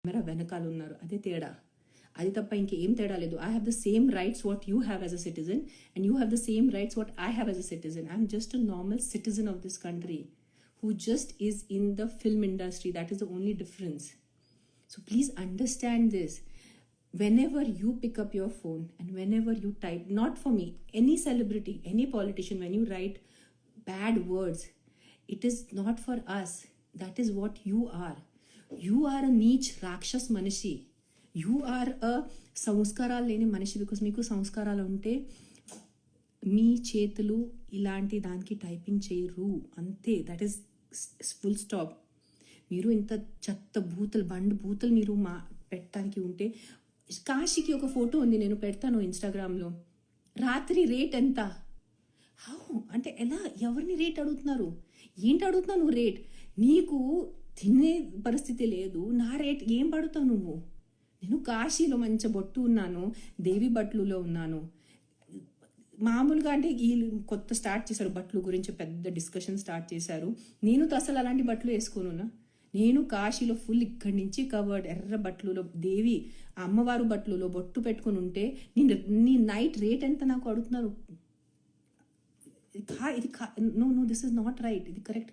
Camera వెనకాల ఉన్నారు, అదే తేడా. అది తప్ప ఇంకేం తేడా లేదు. I have the same rights what you have as a citizen and you have the same rights what I have as a citizen. I'm just a normal citizen of this country who just is in the film industry. That is the only difference. So please understand this. Whenever you pick up your phone and whenever you type, not for me, any celebrity, any politician, when you write bad words, it is not for us. That is what you are. You are a niche rakshas manishi. You are a సంస్కారాలు లేని మనిషి. Because మీకు సంస్కారాలు ఉంటే మీ చేతులు ఇలాంటి దానికి typing చేయరు, అంతే. That is full stop. మీరు ఇంత చెత్త బండ్ బూతులు మీరు పెట్టడానికి ఉంటే, కాశీకి ఒక ఫోటో ఉంది, నేను పెడతాను ఇన్స్టాగ్రామ్లో. రాత్రి రేట్ ఎంత? హౌ అంటే ఎలా? ఎవరిని రేట్ అడుగుతున్నారు? ఏంటి అడుగుతున్నావు నువ్వు రేట్? నీకు తినే పరిస్థితి లేదు, నా రేట్ ఏం పడుతావు నువ్వు? నేను కాశీలో మంచి బొట్టు ఉన్నాను, దేవి బట్లులో ఉన్నాను. మామూలుగా అంటే వీళ్ళు కొత్త స్టార్ట్ చేశారు బట్టలు గురించి, పెద్ద డిస్కషన్ స్టార్ట్ చేశారు. నేను అసలు అలాంటి బట్టలు వేసుకోనున్నా. నేను కాశీలో ఫుల్ ఇక్కడి నుంచి కవర్డ్ ఎర్ర బట్టలులో దేవి అమ్మవారు బట్టలులో బొట్టు పెట్టుకుని ఉంటే నీ నైట్ రేట్ ఎంత నాకు అడుగుతున్నారు? ఇది no this is not right. ఇది కరెక్ట్.